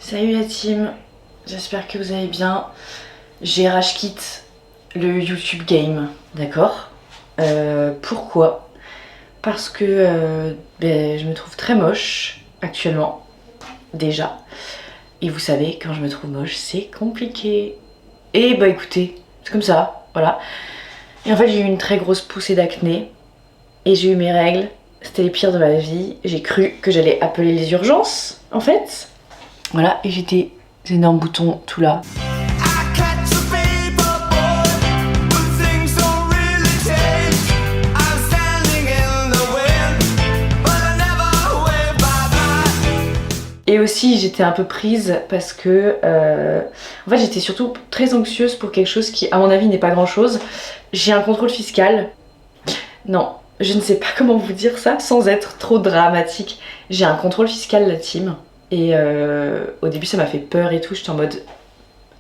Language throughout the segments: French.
Salut la team, j'espère que vous allez bien. J'ai rage quit le YouTube Game, d'accord. Pourquoi? Parce que je me trouve très moche actuellement, déjà. Et vous savez, quand je me trouve moche, c'est compliqué. Et bah écoutez, c'est comme ça, voilà. Et en fait, j'ai eu une très grosse poussée d'acné. Et j'ai eu mes règles, c'était les pires de ma vie. J'ai cru que j'allais appeler les urgences, en fait. Voilà, et j'ai des énormes boutons tout là. Et aussi j'étais un peu prise parce que en fait j'étais surtout très anxieuse pour quelque chose qui à mon avis n'est pas grand chose. J'ai un contrôle fiscal. Non, je ne sais pas comment vous dire ça sans être trop dramatique. J'ai un contrôle fiscal, la team. Et au début ça m'a fait peur et tout, j'étais en mode...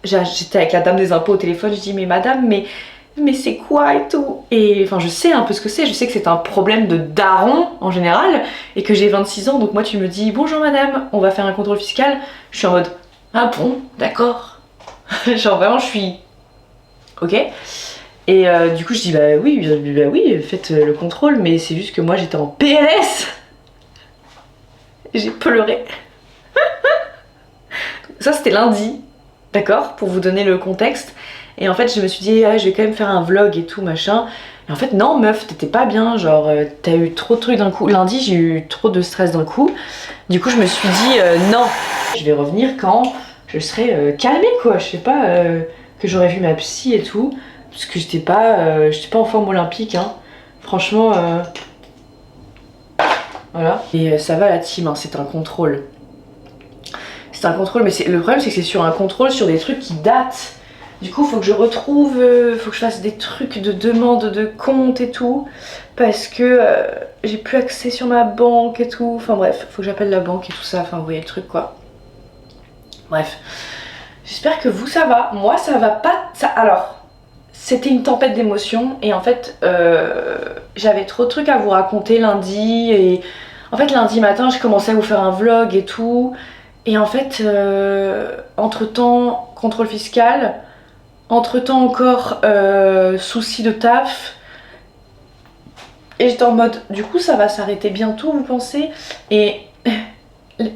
J'étais avec la dame des impôts au téléphone, je dis mais madame, mais c'est quoi et tout. Et enfin je sais un peu ce que c'est, je sais que c'est un problème de daron en général et que j'ai 26 ans, donc moi tu me dis bonjour madame, on va faire un contrôle fiscal. Je suis en mode ah bon, d'accord. Genre vraiment je suis ok. Et du coup je dis bah oui, faites le contrôle, mais c'est juste que moi j'étais en PLS. J'ai pleuré. Ça c'était lundi, d'accord, pour vous donner le contexte. Et en fait je me suis dit ah, je vais quand même faire un vlog et tout machin. Et en fait non meuf, t'étais pas bien, genre t'as eu trop de trucs d'un coup. Lundi j'ai eu trop de stress d'un coup. Du coup je me suis dit non, je vais revenir quand je serai calmée quoi. Je sais pas, que j'aurais vu ma psy et tout. Parce que j'étais pas en forme olympique hein. Franchement voilà. Et ça va la team, hein, c'est un contrôle. C'est un contrôle, mais le problème c'est que c'est sur un contrôle sur des trucs qui datent. Du coup faut que je retrouve, faut que je fasse des trucs de demande de compte et tout. Parce que j'ai plus accès sur ma banque et tout. Enfin bref, faut que j'appelle la banque et tout ça, enfin vous voyez le truc quoi. Bref, j'espère que vous ça va. Moi ça va pas, ça... Alors, c'était une tempête d'émotions et en fait j'avais trop de trucs à vous raconter lundi. Et en fait lundi matin je commençais à vous faire un vlog et tout. Et en fait, entre-temps, contrôle fiscal, entre-temps encore, soucis de taf. Et j'étais en mode, du coup ça va s'arrêter bientôt, vous pensez? Et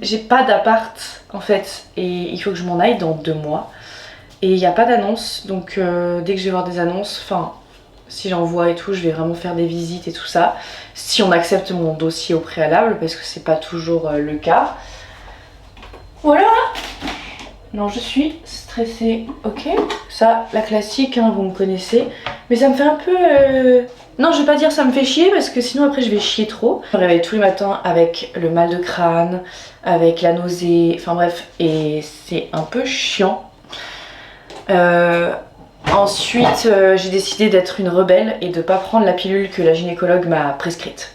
j'ai pas d'appart, en fait, et il faut que je m'en aille dans 2 mois. Et il n'y a pas d'annonce, donc dès que je vais voir des annonces, enfin, si j'en vois et tout, je vais vraiment faire des visites et tout ça. Si on accepte mon dossier au préalable, parce que c'est pas toujours le cas. Voilà. Non, je suis stressée, ok. Ça, la classique, hein, vous me connaissez. Mais ça me fait un peu... Non, je vais pas dire ça me fait chier, parce que sinon après je vais chier trop. Je me réveille tous les matins avec le mal de crâne, avec la nausée, enfin bref. Et c'est un peu chiant. Ensuite, j'ai décidé d'être une rebelle et de pas prendre la pilule que la gynécologue m'a prescrite.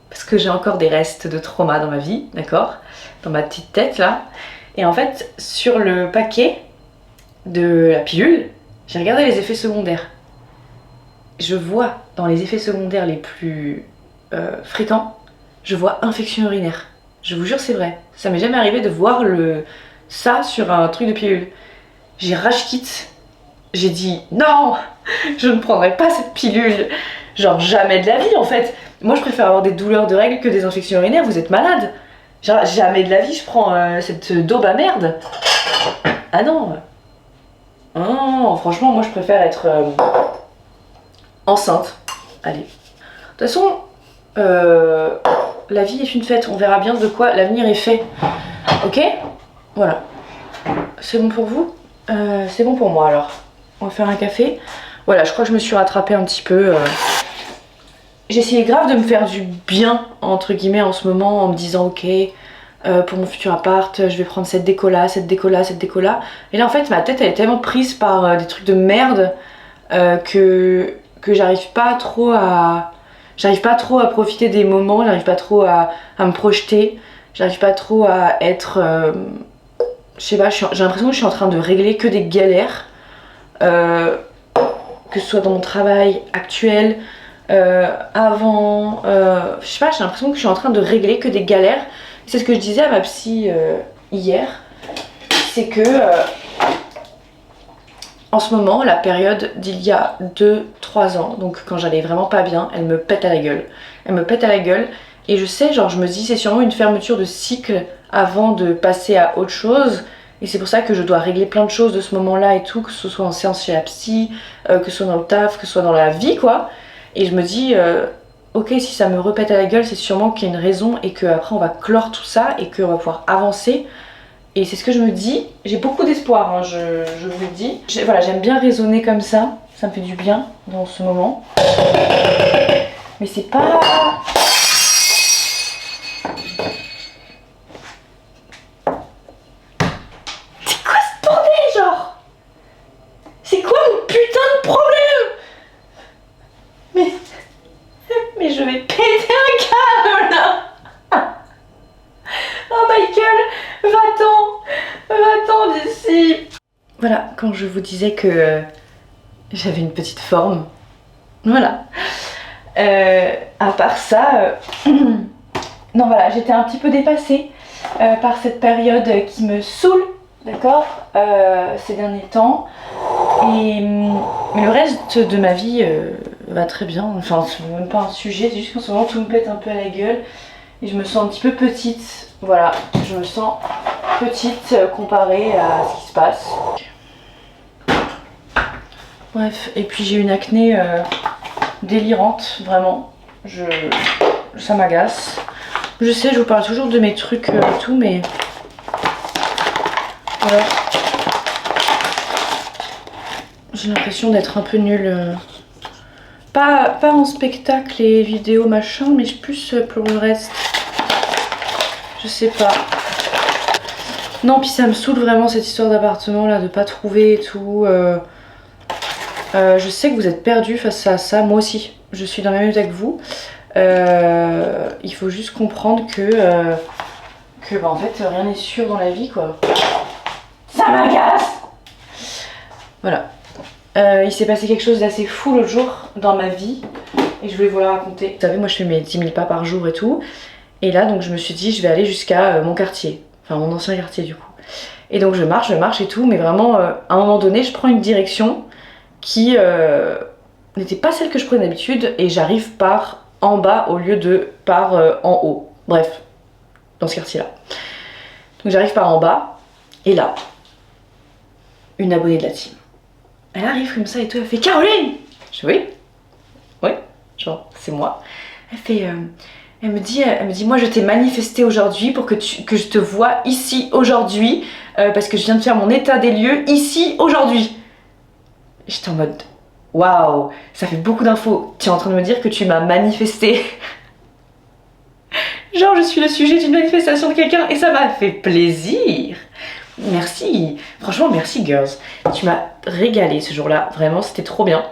Parce que j'ai encore des restes de trauma dans ma vie, d'accord? Dans ma petite tête là. Et en fait, sur le paquet de la pilule, j'ai regardé les effets secondaires. Je vois dans les effets secondaires les plus fréquents, je vois infection urinaire. Je vous jure c'est vrai. Ça m'est jamais arrivé de voir ça sur un truc de pilule. J'ai rage quit. J'ai dit non, je ne prendrai pas cette pilule. Genre jamais de la vie en fait. Moi je préfère avoir des douleurs de règles que des infections urinaires, vous êtes malade. Genre jamais de la vie je prends cette daube à merde. Ah non. Non, franchement moi je préfère être enceinte. Allez. De toute façon, la vie est une fête, on verra bien de quoi l'avenir est fait. Ok? Voilà. C'est bon pour vous? C'est bon pour moi alors. On va faire un café. Voilà, je crois que je me suis rattrapée un petit peu. J'ai essayé grave de me faire du bien, entre guillemets, en ce moment, en me disant ok, pour mon futur appart, je vais prendre cette déco-là, cette déco-là, cette déco-là. Et là, en fait, ma tête, elle est tellement prise par des trucs de merde que j'arrive pas trop à... J'arrive pas trop à profiter des moments, j'arrive pas trop à me projeter, j'arrive pas trop à être... je sais pas, j'ai l'impression que je suis en train de régler que des galères. Que ce soit dans mon travail actuel, avant, je sais pas, j'ai l'impression que je suis en train de régler que des galères. C'est ce que je disais à ma psy hier, c'est que en ce moment, la période d'il y a 2-3 ans, donc quand j'allais vraiment pas bien, elle me pète à la gueule. Elle me pète à la gueule et je sais, genre je me dis c'est sûrement une fermeture de cycle avant de passer à autre chose. Et c'est pour ça que je dois régler plein de choses de ce moment-là et tout, que ce soit en séance chez la psy, que ce soit dans le taf, que ce soit dans la vie quoi. Et je me dis, ok, si ça me repète à la gueule, c'est sûrement qu'il y a une raison et qu'après on va clore tout ça et qu'on va pouvoir avancer. Et c'est ce que je me dis. J'ai beaucoup d'espoir, hein, je vous le dis. Voilà, j'aime bien raisonner comme ça me fait du bien dans ce moment. Mais c'est pas... C'est quoi ce bordel, genre? C'est quoi mon putain de problème? Mais je vais péter un câble là. Oh Michael, va-t'en d'ici. Voilà, quand je vous disais que j'avais une petite forme, voilà. À part ça, non voilà, j'étais un petit peu dépassée par cette période qui me saoule, d'accord, ces derniers temps. Mais le reste de ma vie va très bien, enfin c'est même pas un sujet, c'est juste qu'en ce moment tout me pète un peu à la gueule et je me sens un petit peu petite, voilà, je me sens petite comparée à ce qui se passe. Bref, et puis j'ai une acné délirante, vraiment, ça m'agace. Je sais, je vous parle toujours de mes trucs et tout, mais voilà. J'ai l'impression d'être un peu nulle. Pas en spectacle et vidéo machin, mais plus pour le reste. Je sais pas. Non, puis ça me saoule vraiment cette histoire d'appartement là, de pas trouver et tout. Je sais que vous êtes perdus face à ça, moi aussi. Je suis dans le même état que vous. Il faut juste comprendre que bah, en fait rien n'est sûr dans la vie quoi. Ça m'agace. Voilà. Il s'est passé quelque chose d'assez fou l'autre jour dans ma vie et je voulais vous la raconter. Vous savez, moi je fais mes 10 000 pas par jour et tout. Et là donc je me suis dit je vais aller jusqu'à mon quartier, enfin mon ancien quartier du coup. Et donc je marche et tout, mais vraiment à un moment donné je prends une direction qui n'était pas celle que je prenais d'habitude et j'arrive par en bas au lieu de par en haut. Bref, dans ce quartier-là. Donc j'arrive par en bas et là, une abonnée de la team. Elle arrive comme ça et tout, elle fait Caroline. Je fais oui, genre c'est moi. Elle fait, elle me dit moi je t'ai manifesté aujourd'hui pour que je te vois ici aujourd'hui parce que je viens de faire mon état des lieux ici aujourd'hui. J'étais en mode waouh, ça fait beaucoup d'infos. Tu es en train de me dire que tu m'as manifesté. Genre je suis le sujet d'une manifestation de quelqu'un et ça m'a fait plaisir. Merci, franchement merci girls, tu m'as régalé ce jour-là, vraiment c'était trop bien.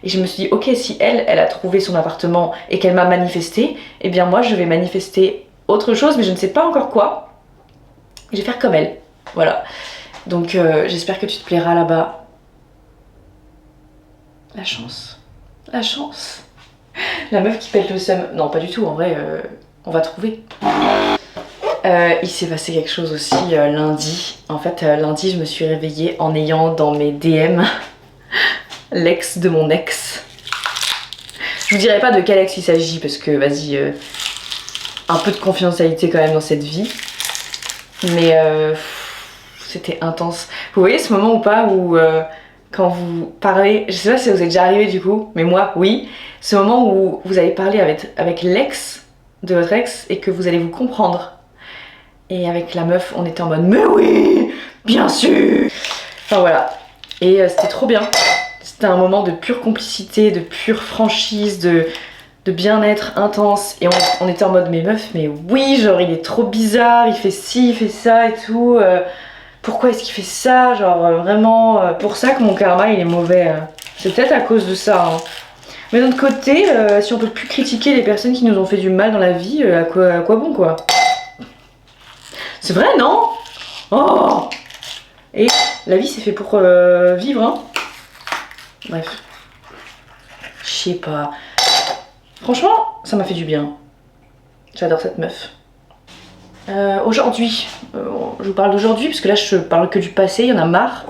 Et je me suis dit ok, si elle a trouvé son appartement et qu'elle m'a manifesté, eh bien moi je vais manifester autre chose mais je ne sais pas encore quoi. Je vais faire comme elle, voilà. Donc j'espère que tu te plairas là-bas. La chance, la chance. La meuf qui pète le seum, non pas du tout en vrai, on va trouver. Il s'est passé quelque chose aussi lundi. En fait, lundi, je me suis réveillée en ayant dans mes DM l'ex de mon ex. Je vous dirai pas de quel ex il s'agit parce que, vas-y, un peu de confidentialité quand même dans cette vie. Mais c'était intense. Vous voyez ce moment ou pas où quand vous parlez, je sais pas si ça vous est déjà arrivé du coup, mais moi, oui. Ce moment où vous allez parler avec l'ex de votre ex et que vous allez vous comprendre. Et avec la meuf, on était en mode mais oui, bien sûr. Enfin voilà. Et c'était trop bien. C'était un moment de pure complicité, de pure franchise, de bien-être intense. Et on était en mode mais meuf, mais oui, genre il est trop bizarre, il fait ci, il fait ça et tout. Pourquoi est-ce qu'il fait ça? Genre vraiment, pour ça que mon karma il est mauvais. C'est peut-être à cause de ça. Hein. Mais d'un autre côté, si on peut plus critiquer les personnes qui nous ont fait du mal dans la vie, à quoi bon quoi? C'est vrai, non? Oh! Et la vie, c'est fait pour vivre, hein? Bref. Je sais pas. Franchement, ça m'a fait du bien. J'adore cette meuf. Aujourd'hui, je vous parle d'aujourd'hui parce que là je parle que du passé, il y en a marre.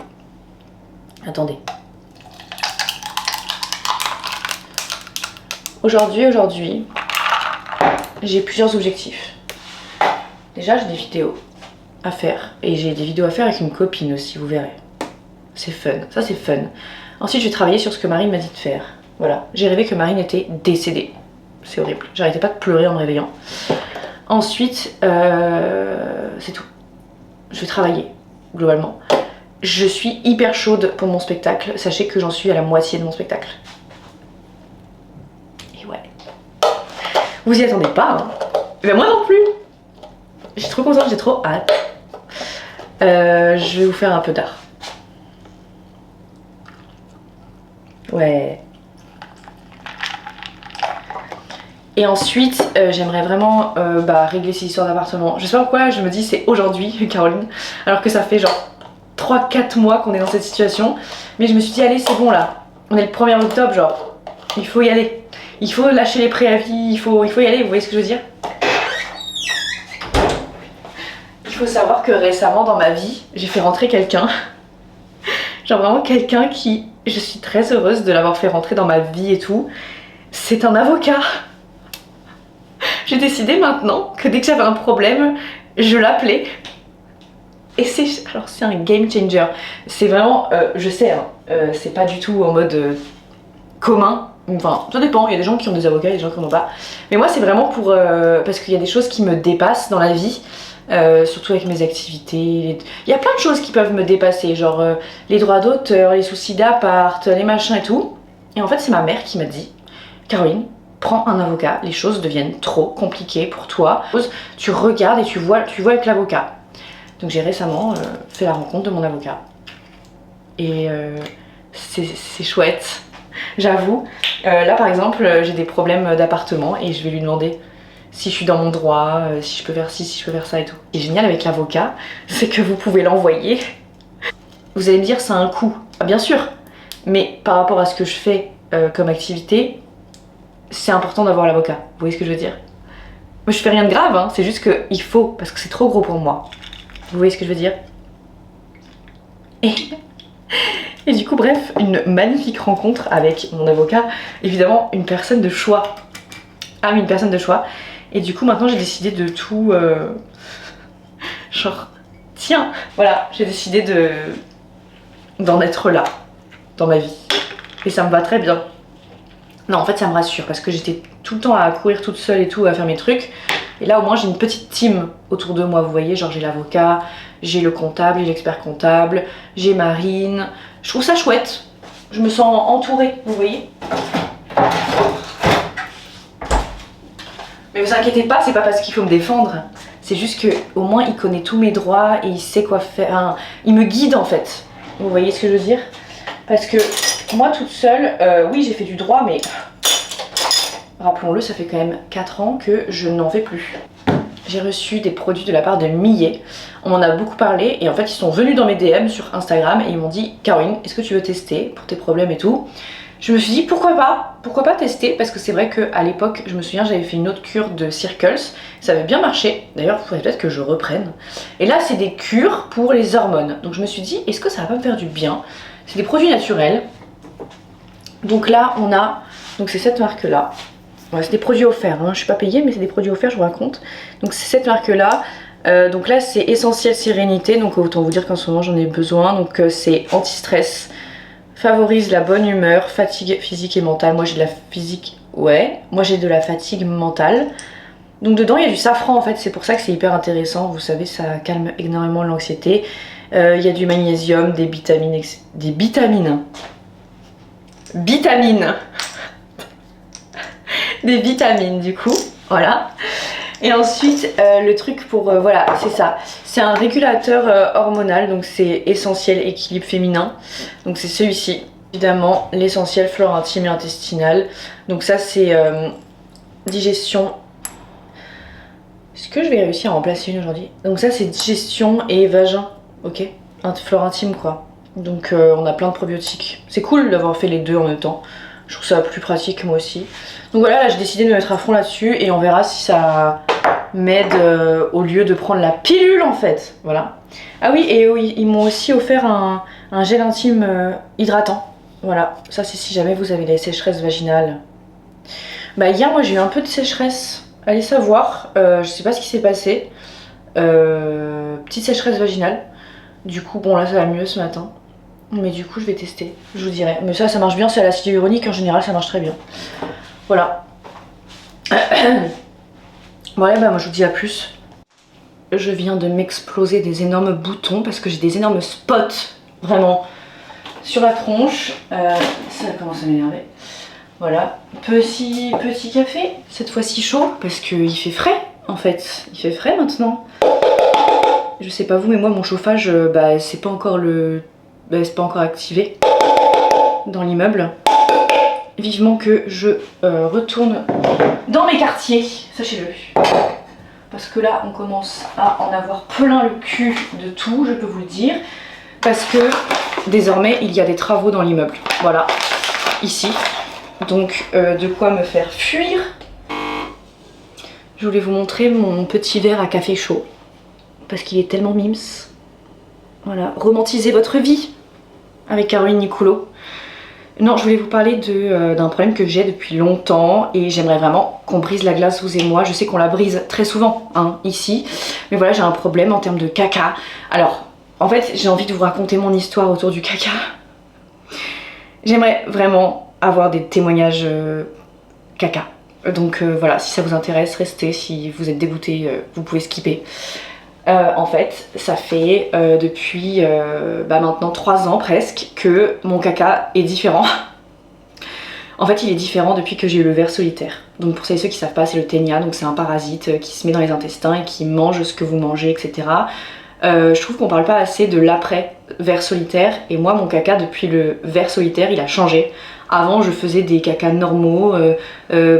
Attendez. Aujourd'hui, j'ai plusieurs objectifs. Déjà, j'ai des vidéos à faire et j'ai des vidéos à faire avec une copine aussi, vous verrez. C'est fun, ça c'est fun. Ensuite, je vais travailler sur ce que Marine m'a dit de faire. Voilà, j'ai rêvé que Marine était décédée. C'est horrible, j'arrêtais pas de pleurer en me réveillant. Ensuite, c'est tout. Je vais travailler, globalement. Je suis hyper chaude pour mon spectacle. Sachez que j'en suis à la moitié de mon spectacle. Et ouais. Vous y attendez pas, hein. Ben moi non plus. Je suis trop contente, j'ai trop hâte. Je vais vous faire un peu d'art. Ouais. Et ensuite, j'aimerais vraiment régler ces histoires d'appartement. Je sais pas pourquoi je me dis c'est aujourd'hui, Caroline, alors que ça fait genre 3-4 mois qu'on est dans cette situation. Mais je me suis dit allez c'est bon là, on est le 1er octobre genre, il faut y aller. Il faut lâcher les préavis, il faut y aller, vous voyez ce que je veux dire? Il faut savoir que récemment dans ma vie, j'ai fait rentrer quelqu'un. Genre vraiment quelqu'un qui, je suis très heureuse de l'avoir fait rentrer dans ma vie et tout. C'est un avocat. J'ai décidé maintenant que dès que j'avais un problème, je l'appelais. Et c'est un game changer. C'est vraiment, je sais, hein, c'est pas du tout en mode commun. Enfin, ça dépend, il y a des gens qui ont des avocats, il y a des gens qui n'en ont pas. Mais moi c'est vraiment pour, parce qu'il y a des choses qui me dépassent dans la vie. Surtout avec mes activités. Il y a plein de choses qui peuvent me dépasser, genre les droits d'auteur, les soucis d'appart, les machins et tout. Et en fait c'est ma mère qui m'a dit, Caroline, prends un avocat, les choses deviennent trop compliquées pour toi. Tu regardes et tu vois avec l'avocat. Donc j'ai récemment fait la rencontre de mon avocat. Et c'est chouette, j'avoue. Là par exemple, j'ai des problèmes d'appartement et je vais lui demander si je suis dans mon droit, si je peux faire ci, si je peux faire ça et tout. Et génial avec l'avocat, c'est que vous pouvez l'envoyer. Vous allez me dire c'est un coût. Ah, bien sûr, mais par rapport à ce que je fais comme activité, c'est important d'avoir l'avocat. Vous voyez ce que je veux dire? Moi je fais rien de grave, hein, c'est juste qu'il faut, parce que c'est trop gros pour moi. Vous voyez ce que je veux dire? Et du coup bref, une magnifique rencontre avec mon avocat. Évidemment une personne de choix. Ah mais une personne de choix. Et du coup maintenant j'ai décidé de tout... genre, tiens, voilà, j'ai décidé d'en être là, dans ma vie. Et ça me va très bien. Non en fait ça me rassure parce que j'étais tout le temps à courir toute seule et tout, à faire mes trucs. Et là au moins j'ai une petite team autour de moi, vous voyez, genre j'ai l'avocat, j'ai le comptable, j'ai l'expert comptable, j'ai Marine. Je trouve ça chouette, je me sens entourée, vous voyez. Mais vous inquiétez pas, c'est pas parce qu'il faut me défendre. C'est juste que au moins il connaît tous mes droits et il sait quoi faire. Enfin, il me guide en fait. Vous voyez ce que je veux dire? Parce que moi toute seule, oui j'ai fait du droit mais rappelons-le, ça fait quand même 4 ans que je n'en fais plus. J'ai reçu des produits de la part de Millet. On m'en a beaucoup parlé et en fait ils sont venus dans mes DM sur Instagram et ils m'ont dit Caroline, est-ce que tu veux tester pour tes problèmes et tout? Je me suis dit pourquoi pas tester, parce que c'est vrai qu'à l'époque je me souviens j'avais fait une autre cure de Circles, ça avait bien marché, d'ailleurs il faudrait peut-être que je reprenne. Et là c'est des cures pour les hormones, donc je me suis dit est-ce que ça va pas me faire du bien? C'est des produits naturels. Donc là on a, donc c'est cette marque là. Ouais, c'est des produits offerts, hein. Je suis pas payée mais c'est des produits offerts, je vous raconte. Donc c'est cette marque là. Donc là c'est Essentiel Sérénité, donc autant vous dire qu'en ce moment j'en ai besoin. Donc c'est anti-stress, favorise la bonne humeur, fatigue physique et mentale. Moi j'ai de la physique, ouais, moi j'ai de la fatigue mentale. Donc dedans il y a du safran en fait, c'est pour ça que c'est hyper intéressant. Vous savez, ça calme énormément l'anxiété. Il y a du magnésium, des vitamines, des vitamines du coup, voilà. Et ensuite le truc pour, voilà, c'est ça, c'est un régulateur hormonal, donc c'est Essentiel Équilibre Féminin, donc c'est celui-ci, évidemment l'essentiel flore intime et intestinale, donc ça c'est digestion. Est-ce que je vais réussir à en remplacer une aujourd'hui? Donc ça c'est digestion et vagin, ok, flore intime quoi. Donc on a plein de probiotiques, c'est cool d'avoir fait les deux en même temps. Je trouve ça plus pratique moi aussi. Donc voilà, là j'ai décidé de me mettre à fond là-dessus et on verra si ça m'aide au lieu de prendre la pilule en fait. Voilà. Ah oui, et oui, ils m'ont aussi offert un gel intime hydratant. Voilà, ça c'est si jamais vous avez des sécheresses vaginales. Bah hier moi j'ai eu un peu de sécheresse, allez savoir, je sais pas ce qui s'est passé. Petite sécheresse vaginale. Du coup bon là ça va mieux ce matin. Mais du coup je vais tester, je vous dirai. Mais ça marche bien, c'est à l'acide hyaluronique, en général ça marche très bien. Voilà. Voilà, bah moi je vous dis à plus. Je viens de m'exploser des énormes boutons parce que j'ai des énormes spots, vraiment, sur la tronche. Ça commence à m'énerver. Voilà, petit café, cette fois-ci chaud, parce qu'il fait frais en fait. Il fait frais maintenant. Je sais pas vous, mais moi mon chauffage, bah c'est pas encore c'est pas encore activé dans l'immeuble. Vivement que je retourne dans mes quartiers, sachez-le. Parce que là, on commence à en avoir plein le cul de tout, je peux vous le dire. Parce que désormais, il y a des travaux dans l'immeuble. Voilà, ici. Donc, de quoi me faire fuir. Je voulais vous montrer mon petit verre à café chaud. Parce qu'il est tellement mimes. Voilà, romantisez votre vie avec Caroline Nicoulot. Non, je voulais vous parler d'un problème que j'ai depuis longtemps et j'aimerais vraiment qu'on brise la glace, vous et moi. Je sais qu'on la brise très souvent, hein, ici. Mais voilà, j'ai un problème en termes de caca. Alors, en fait, j'ai envie de vous raconter mon histoire autour du caca. J'aimerais vraiment avoir des témoignages caca. Donc voilà, si ça vous intéresse, restez. Si vous êtes dégoûté, vous pouvez skipper. En fait, ça fait depuis maintenant 3 ans presque que mon caca est différent. En fait, il est différent depuis que j'ai eu le ver solitaire. Donc pour ceux qui savent pas, c'est le ténia, donc c'est un parasite qui se met dans les intestins et qui mange ce que vous mangez, etc. Je trouve qu'on parle pas assez de l'après ver solitaire, et moi mon caca depuis le ver solitaire, il a changé. Avant, je faisais des cacas normaux,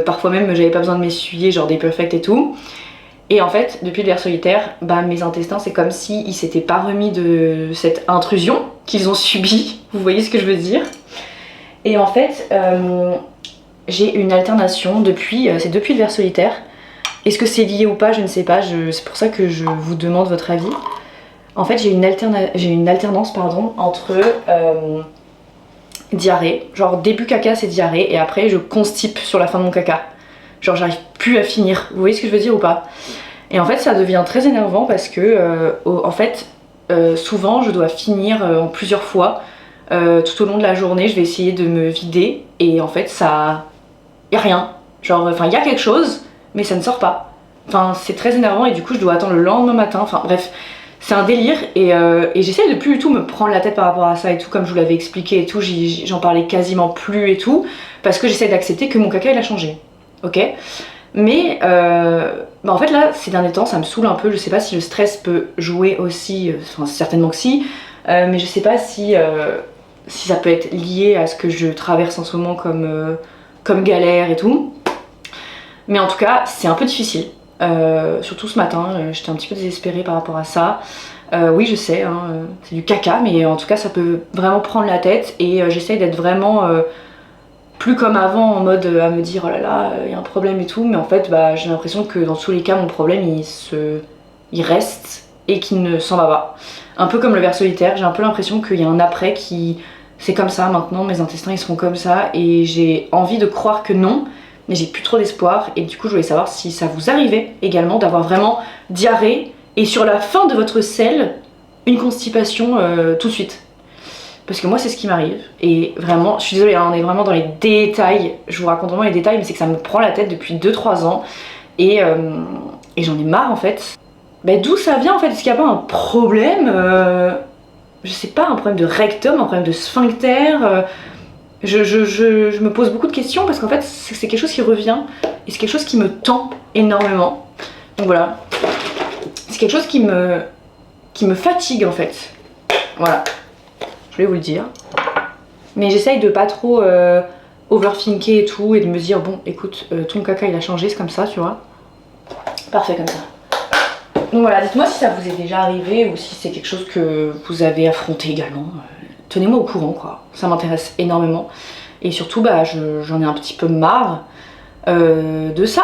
parfois même j'avais pas besoin de m'essuyer, genre des perfects et tout. Et en fait, depuis le ver solitaire, mes intestins, c'est comme s'ils s'étaient pas remis de cette intrusion qu'ils ont subie. Vous voyez ce que je veux dire? Et en fait, j'ai une alternation c'est depuis le ver solitaire. Est-ce que c'est lié ou pas? Je ne sais pas. C'est pour ça que je vous demande votre avis. En fait, j'ai une alternance entre diarrhée. Genre début caca, c'est diarrhée. Et après, je constipe sur la fin de mon caca. Genre j'arrive plus à finir, vous voyez ce que je veux dire ou pas? Et en fait ça devient très énervant parce que souvent je dois finir en plusieurs fois tout au long de la journée. Je vais essayer de me vider et en fait ça... y a rien. Genre, enfin y a quelque chose mais ça ne sort pas. Enfin c'est très énervant et du coup je dois attendre le lendemain matin. Enfin bref, c'est un délire et j'essaie de plus du tout me prendre la tête par rapport à ça et tout, comme je vous l'avais expliqué et tout. J'en parlais quasiment plus et tout parce que j'essaie d'accepter que mon caca il a changé. Ok, mais en fait là ces derniers temps ça me saoule un peu. Je sais pas si le stress peut jouer aussi, enfin certainement que si, mais je sais pas si ça peut être lié à ce que je traverse en ce moment comme galère et tout. Mais en tout cas c'est un peu difficile, surtout ce matin, j'étais un petit peu désespérée par rapport à ça. Oui je sais, hein, c'est du caca, mais en tout cas ça peut vraiment prendre la tête et j'essaye d'être vraiment... plus comme avant en mode à me dire oh là là il y a un problème et tout, mais en fait j'ai l'impression que dans tous les cas mon problème il reste et qu'il ne s'en va pas. Un peu comme le ver solitaire, j'ai un peu l'impression qu'il y a un après qui... c'est comme ça maintenant, mes intestins ils seront comme ça et j'ai envie de croire que non, mais j'ai plus trop d'espoir et du coup je voulais savoir si ça vous arrivait également d'avoir vraiment diarrhée et sur la fin de votre selle une constipation tout de suite. Parce que moi c'est ce qui m'arrive et vraiment, je suis désolée, hein, on est vraiment dans les détails, je vous raconte vraiment les détails, mais c'est que ça me prend la tête depuis 2-3 ans et j'en ai marre en fait. D'où ça vient en fait? Est-ce qu'il n'y a pas un problème je sais pas, un problème de rectum, un problème de sphincter je me pose beaucoup de questions parce qu'en fait c'est quelque chose qui revient et c'est quelque chose qui me tend énormément. Donc voilà, c'est quelque chose qui me fatigue en fait. Voilà. Je voulais vous le dire. Mais j'essaye de pas trop overthinker et tout et de me dire bon écoute ton caca il a changé, c'est comme ça tu vois. Parfait comme ça. Donc voilà, dites-moi si ça vous est déjà arrivé ou si c'est quelque chose que vous avez affronté également. Tenez-moi au courant quoi, ça m'intéresse énormément. Et surtout, bah, j'en ai un petit peu marre de ça.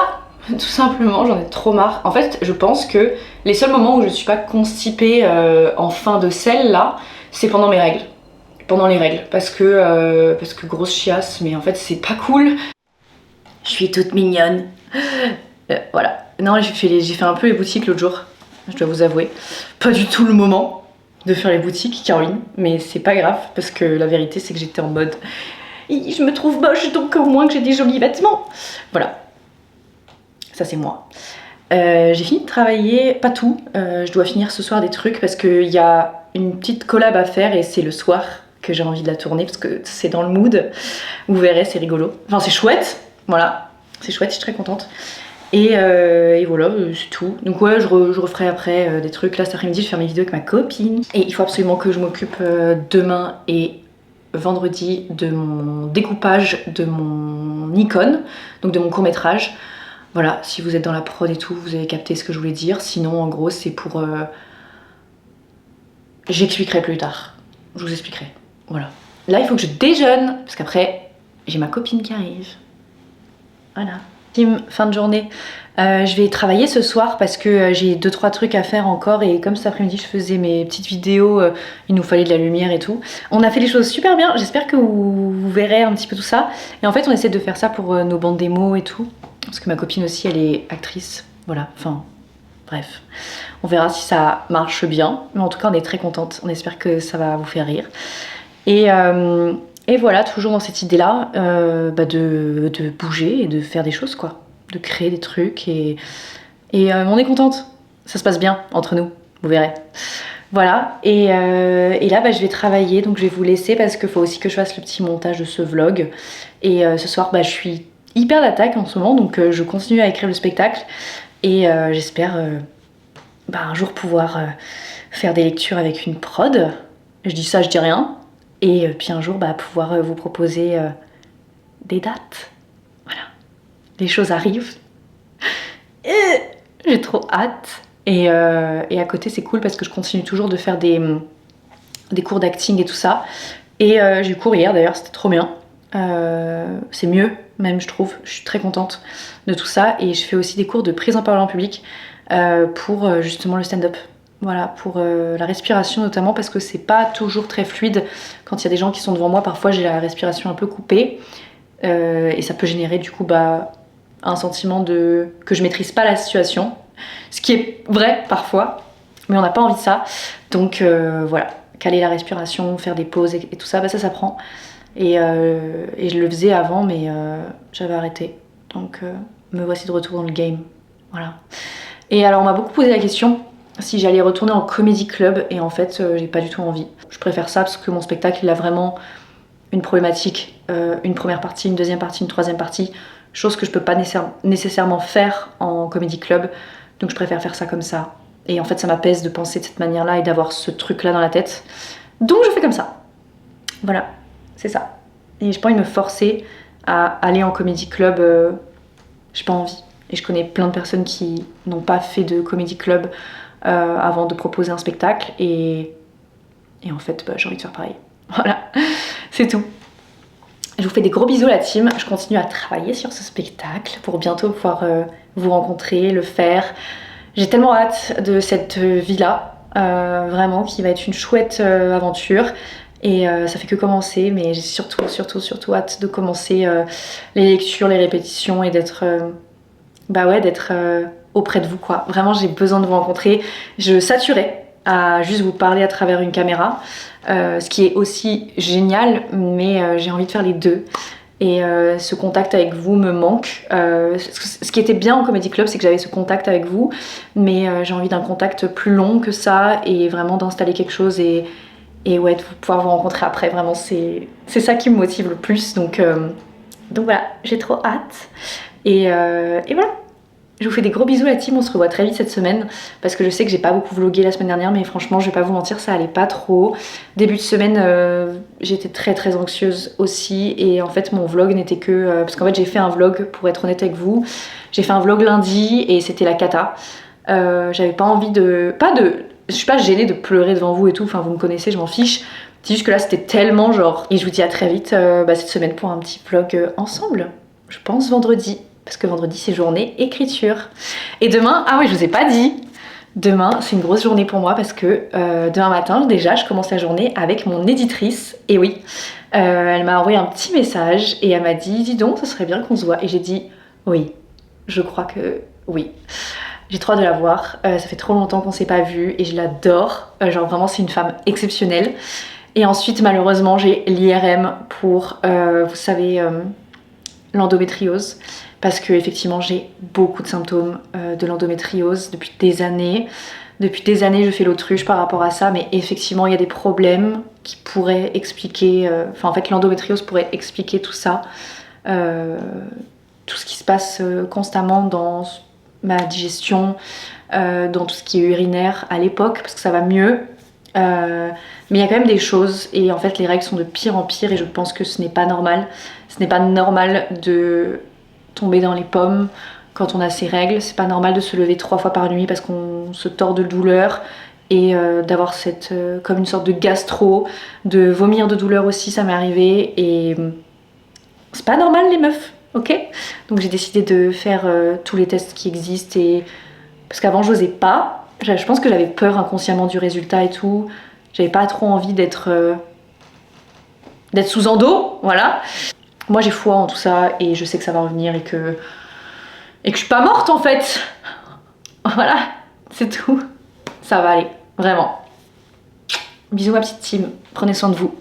Tout simplement, j'en ai trop marre. En fait, je pense que les seuls moments où je suis pas constipée en fin de selle, là, c'est pendant mes règles. Pendant les règles. Parce que grosse chiasse, mais en fait, c'est pas cool. Je suis toute mignonne. Voilà. Non, j'ai fait un peu les boutiques l'autre jour, je dois vous avouer. Pas du tout le moment de faire les boutiques, Caroline, mais c'est pas grave, parce que la vérité, c'est que j'étais en mode... Je me trouve moche, donc au moins que j'ai des jolis vêtements. Voilà. Ça, c'est moi. J'ai fini de travailler, pas tout. Je dois finir ce soir des trucs, parce qu'il y a une petite collab à faire, et c'est le soir que j'ai envie de la tourner, parce que c'est dans le mood. Vous verrez, c'est rigolo. Enfin, c'est chouette. Voilà. C'est chouette, je suis très contente. Et voilà, c'est tout. Donc ouais, je referai après des trucs. Là, cet après-midi, je vais faire mes vidéos avec ma copine. Et il faut absolument que je m'occupe demain et vendredi de mon découpage de mon icône, donc de mon court-métrage. Voilà, si vous êtes dans la prod et tout, vous avez capté ce que je voulais dire. Sinon, en gros, c'est pour... J'expliquerai plus tard. Je vous expliquerai. Voilà. Là, il faut que je déjeune, parce qu'après, j'ai ma copine qui arrive. Voilà. Fin de journée. Je vais travailler ce soir parce que j'ai 2-3 trucs à faire encore, et comme cet après-midi je faisais mes petites vidéos, il nous fallait de la lumière et tout. On a fait les choses super bien, j'espère que vous verrez un petit peu tout ça. Et en fait on essaie de faire ça pour nos bandes démos et tout, parce que ma copine aussi elle est actrice, voilà, enfin bref. On verra si ça marche bien, mais en tout cas on est très contente, on espère que ça va vous faire rire. Et voilà, toujours dans cette idée-là, de bouger et de faire des choses, quoi. De créer des trucs, et on est contente. Ça se passe bien entre nous, vous verrez. Voilà, et là, je vais travailler, donc je vais vous laisser parce qu'il faut aussi que je fasse le petit montage de ce vlog. Et ce soir, je suis hyper d'attaque en ce moment, donc je continue à écrire le spectacle. Et j'espère un jour pouvoir faire des lectures avec une prod. Je dis ça, je dis rien. Et puis un jour, pouvoir vous proposer des dates. Voilà. Les choses arrivent. J'ai trop hâte. Et à côté, c'est cool parce que je continue toujours de faire des cours d'acting et tout ça. Et j'ai eu cours hier d'ailleurs, c'était trop bien. C'est mieux, même, je trouve. Je suis très contente de tout ça. Et je fais aussi des cours de prise en parole en public pour justement le stand-up. Voilà, pour la respiration notamment, parce que c'est pas toujours très fluide. Quand il y a des gens qui sont devant moi, parfois j'ai la respiration un peu coupée. Et ça peut générer du coup un sentiment que je maîtrise pas la situation. Ce qui est vrai parfois, mais on n'a pas envie de ça. Donc voilà, caler la respiration, faire des pauses et tout ça, ça prend. Et je le faisais avant, mais j'avais arrêté. Donc me voici de retour dans le game. Voilà. Et alors on m'a beaucoup posé la question si j'allais retourner en comédie club, et en fait j'ai pas du tout envie. Je préfère ça parce que mon spectacle il a vraiment une problématique, une première partie, une deuxième partie, une troisième partie, chose que je peux pas nécessairement faire en comédie club, donc je préfère faire ça comme ça. Et en fait ça m'apaise de penser de cette manière-là et d'avoir ce truc-là dans la tête, donc je fais comme ça. Voilà, c'est ça. Et j'ai pas envie de me forcer à aller en comédie club, j'ai pas envie. Et je connais plein de personnes qui n'ont pas fait de comédie club avant de proposer un spectacle, et en fait j'ai envie de faire pareil. Voilà, c'est tout. Je vous fais des gros bisous la team, je continue à travailler sur ce spectacle pour bientôt pouvoir vous rencontrer, le faire. J'ai tellement hâte de cette vie-là, vraiment, qui va être une chouette aventure. Et ça fait que commencer, mais j'ai surtout hâte de commencer les lectures, les répétitions, et d'être auprès de vous, quoi. Vraiment, j'ai besoin de vous rencontrer. Je saturais à juste vous parler à travers une caméra, ce qui est aussi génial, mais j'ai envie de faire les deux. Et ce contact avec vous me manque. Ce qui était bien en Comedy Club, c'est que j'avais ce contact avec vous, mais j'ai envie d'un contact plus long que ça, et vraiment d'installer quelque chose, et ouais, de pouvoir vous rencontrer après. Vraiment, c'est ça qui me motive le plus. Donc voilà, j'ai trop hâte. Et voilà. Je vous fais des gros bisous la team, on se revoit très vite cette semaine, parce que je sais que j'ai pas beaucoup vlogué la semaine dernière, mais franchement je vais pas vous mentir, ça allait pas trop. Début de semaine j'étais très anxieuse aussi, et en fait mon vlog n'était que... parce qu'en fait j'ai fait un vlog, pour être honnête avec vous, j'ai fait un vlog lundi et c'était la cata. J'avais pas envie de... Je suis pas gênée de pleurer devant vous et tout, enfin vous me connaissez, je m'en fiche, C'est juste que là c'était tellement genre. Et je vous dis à très vite cette semaine pour un petit vlog ensemble. Je pense vendredi. Parce que vendredi c'est journée écriture. Et demain, ah oui je vous ai pas dit. Demain c'est une grosse journée pour moi parce que demain matin déjà je commence la journée avec mon éditrice. Et oui, elle m'a envoyé un petit message et elle m'a dit dis donc ça serait bien qu'on se voit. Et j'ai dit oui, je crois que oui. J'ai trop hâte de la voir, ça fait trop longtemps qu'on s'est pas vu et je l'adore, genre vraiment c'est une femme exceptionnelle. Et ensuite malheureusement j'ai l'IRM pour, vous savez, l'endométriose, parce que effectivement j'ai beaucoup de symptômes de l'endométriose depuis des années. Depuis des années je fais l'autruche par rapport à ça, mais effectivement il y a des problèmes qui pourraient expliquer, en fait l'endométriose pourrait expliquer tout ça, tout ce qui se passe constamment dans ma digestion, dans tout ce qui est urinaire à l'époque, parce que ça va mieux. Mais il y a quand même des choses, et en fait les règles sont de pire en pire, et je pense que ce n'est pas normal. Ce n'est pas normal de tomber dans les pommes quand on a ces règles. C'est pas normal de se lever 3 fois par nuit parce qu'on se tord de douleur, et d'avoir cette comme une sorte de gastro, de vomir de douleur aussi, ça m'est arrivé, et c'est pas normal les meufs. Ok, donc j'ai décidé de faire tous les tests qui existent, et parce qu'avant j'osais pas, je pense que j'avais peur inconsciemment du résultat et tout, j'avais pas trop envie d'être sous endo, voilà. Moi j'ai foi en tout ça et je sais que ça va revenir et que je suis pas morte en fait. Voilà, c'est tout. Ça va aller, vraiment. Bisous ma petite team, prenez soin de vous.